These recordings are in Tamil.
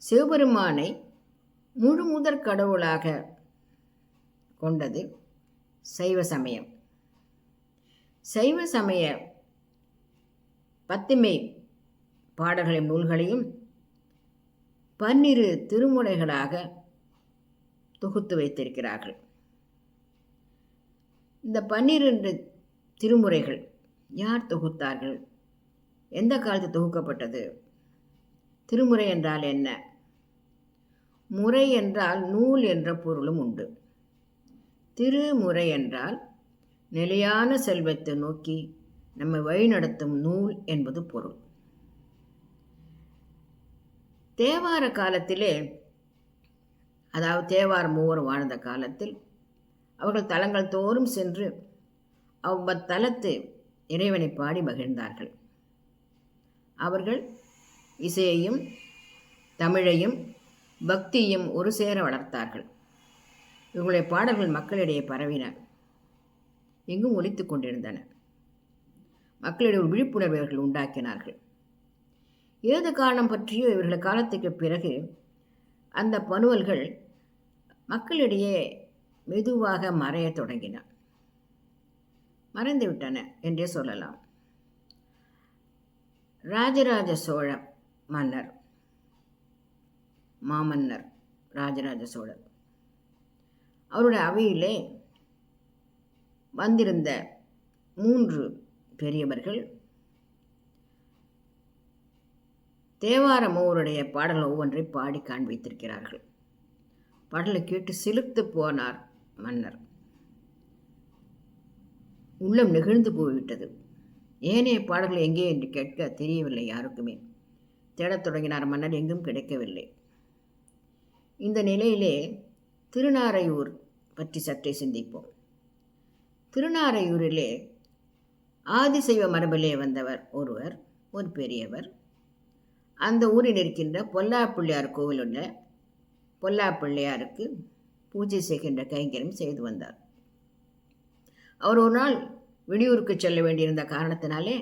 சிவபெருமானை முழுமுதற் கடவுளாக கொண்டது சைவ சமயம். சைவ சமய பத்துமை பாடல்களின் நூல்களையும் 12 திருமுறைகளாக தொகுத்து வைத்திருக்கிறார்கள். இந்த 12 திருமுறைகள் யார் தொகுத்தார்கள்? எந்த காலத்தில் தொகுக்கப்பட்டது? திருமுறை என்றால் என்ன? முறை என்றால் நூல் என்ற பொருளும் உண்டு. திருமுறை என்றால் நிலையான செல்வத்தை நோக்கி நம்மை வழிநடத்தும் நூல் என்பது பொருள். தேவார காலத்திலே, அதாவது தேவார மூவர் வாழ்ந்த காலத்தில், அவர்கள் தலங்கள் தோறும் சென்று அவ்வத்தலத்து இறைவனை பாடி மகிழ்ந்தார்கள். அவர்கள் இசையையும் தமிழையும் பக்தியும் ஒரு சேர வளர்த்தார்கள். இவர்களுடைய பாடல்கள் மக்களிடையே பரவின, எங்கும் ஒலித்து கொண்டிருந்தன. மக்களிடையே ஒரு விழிப்புணர்வை இவர்கள் உண்டாக்கினார்கள். ஏது காரணம் பற்றியோ இவர்கள் காலத்துக்கு பிறகு அந்த பணுவல்கள் மக்களிடையே மெதுவாக மறையத் தொடங்கின, மறைந்துவிட்டன என்றே சொல்லலாம். ராஜராஜ சோழ மன்னர், மாமன்னர் ராஜராஜ சோழர், அவருடைய அவையிலே வந்திருந்த 3 பெரியவர்கள் தேவார மூவருடைய பாடல்கள் ஒவ்வொன்றை பாடி காண்பித்திருக்கிறார்கள். பாடலை கேட்டு சிலிர்த்து போனார் மன்னர். உள்ளம் நெகிழ்ந்து போய்விட்டது. ஏனைய பாடல்கள் எங்கே என்று கேட்க தெரியவில்லை யாருக்குமே. தேடத் தொடங்கினார் மன்னர், எங்கும் கிடைக்கவில்லை. இந்த நிலையிலே திருநாரையூர் பற்றி சற்றே சிந்திப்போம். திருநாரையூரிலே ஆதிசைவ மரபிலே வந்தவர் ஒருவர், ஒரு பெரியவர். அந்த ஊரில் இருக்கின்ற பொல்லாப்பிள்ளையார் கோவில் உள்ள பொல்லாப்பிள்ளையாருக்கு பூஜை செய்கின்ற கைங்கரியம் செய்து வந்தார். அவர் ஒரு நாள் வெளியூருக்கு செல்ல வேண்டியிருந்த காரணத்தினாலே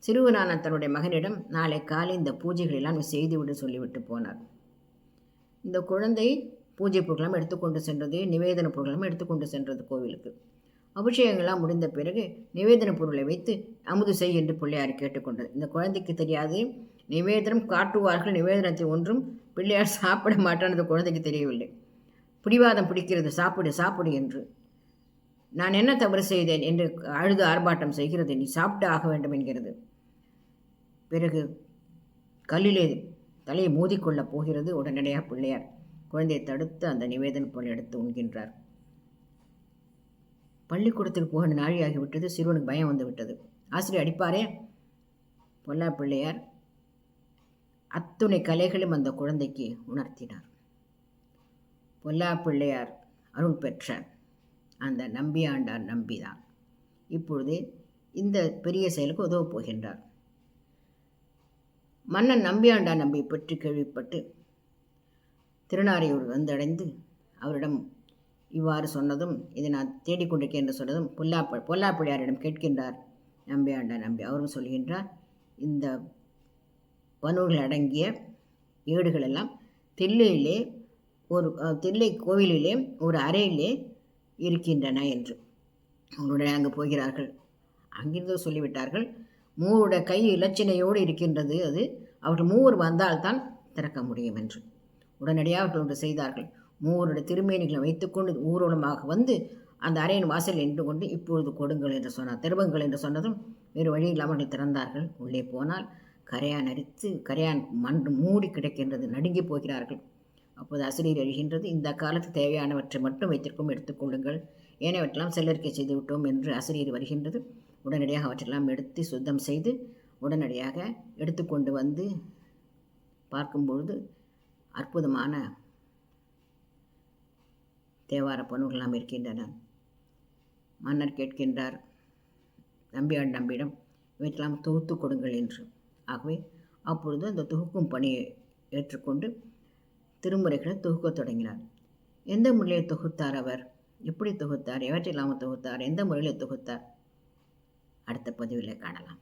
சிறுவனான தன்னுடைய மகனிடம் நாளை காலை இந்த பூஜைகளெல்லாம் செய்துவிட்டு சொல்லிவிட்டு போனார். இந்த குழந்தை பூஜை பொருட்களும் எடுத்துக்கொண்டு சென்றது, நிவேதன பொருட்களும் எடுத்துக்கொண்டு சென்றது கோவிலுக்கு. அபிஷேகங்கள்லாம் முடிந்த பிறகு நிவேதன பொருளை வைத்து அமுது செய் என்று பிள்ளையார் கேட்டுக்கொண்டது. இந்த குழந்தைக்கு தெரியாது, நிவேதனம் காட்டுவார்கள், நிவேதனத்தை ஒன்றும் பிள்ளையார் சாப்பிட மாட்டான். அந்த குழந்தைக்கு தெரியவில்லை. பிடிவாதம் பிடிக்கிறது, சாப்பிடு சாப்பிடு என்று. நான் என்ன தவறு செய்தேன் என்று அழுது ஆர்ப்பாட்டம் செய்கிறது. நீ சாப்பிட்டு ஆக வேண்டும் என்கிறது. பிறகு கல்லிலே தலையை மோதிக்கொள்ளப் போகிறது. உடனடியாக பிள்ளையார் குழந்தையை தடுத்து அந்த நிவேதன பொருள் எடுத்து உண்கின்றார். பள்ளிக்கூடத்தில் போக நாழியாகிவிட்டது. சிறுவனுக்கு பயம் வந்து விட்டது. ஆசிரியர் அடிப்பாரே. பொல்லா பிள்ளையார் அத்துணை கலைகளும் அந்த குழந்தைக்கு உணர்த்தினார். பொல்லா பிள்ளையார் அருள் பெற்ற அந்த நம்பியாண்டார் நம்பிதான் இப்பொழுது இந்த பெரிய செயலுக்கு உதவப் போகின்றார். மன்னன் நம்பியாண்டார் நம்பி பற்றி கேள்விப்பட்டு திருநாரையூர் வந்தடைந்து அவரிடம் இவ்வாறு சொன்னதும், இதை நான் தேடிக்கொண்டிருக்கேன் என்று சொன்னதும் பொல்லாப்பிள்ளையாரிடம் கேட்கின்றார் நம்பியாண்டார் நம்பி. அவரும் சொல்கின்றார், இந்த பனூர்கள் அடங்கிய ஏடுகள் எல்லாம் தில்லையிலே தில்லை கோவிலிலே ஒரு அறையிலே இருக்கின்றன என்று. அவங்களுடைய அங்கு போகிறார்கள். அங்கிருந்து சொல்லிவிட்டார்கள், மூவருடைய கை இலச்சினையோடு இருக்கின்றது, அது அவர்கள் 3 வந்தால்தான் திறக்க முடியும் என்று. உடனடியாக அவர்கள் ஒன்று செய்தார்கள். 3 திருமேனிகளை வைத்துக்கொண்டு ஊர்வலமாக வந்து அந்த அறையின் வாசல் நின்று கொண்டு, இப்பொழுது கொடுங்கள் என்று சொன்னார். திருவங்கள் என்று சொன்னதும் வேறு வழி இல்லாமல் திறந்தார்கள். உள்ளே போனால் கரையான் அரித்து கரையான் மண் மூடி கிடக்கின்றது. நடுங்கி போகிறார்கள். அப்போது அசிரியர் எழுகின்றது, இந்த காலத்து தேவையானவற்றை மட்டும் வைத்திருக்கும், எடுத்துக்கொள்ளுங்கள், ஏனையவற்றெல்லாம் செல்லறிக்கை செய்து விட்டோம் என்று அசிரியர் வருகின்றது. உடனடியாக அவற்றெல்லாம் எடுத்து சுத்தம் செய்து உடனடியாக எடுத்துக்கொண்டு வந்து பார்க்கும்பொழுது அற்புதமான தேவார பணுகளாம் இருக்கின்றன. மன்னர் கேட்கின்றார் நம்பியார் நம்பியிடம், இவற்றெல்லாம் தொகுத்து கொடுங்கள் என்று. ஆகவே அப்பொழுது அந்த தொகுக்கும் பணியை ஏற்றுக்கொண்டு திருமுறைகளை தொகுக்கத் தொடங்கினார். எந்த முறையில் தொகுத்தார் அவர்? எப்படி தொகுத்தார்? எவற்றில்லாமல் தொகுத்தார்? எந்த முறையில் தொகுத்தார்? அடுத்த பதிவில் காணலாம்.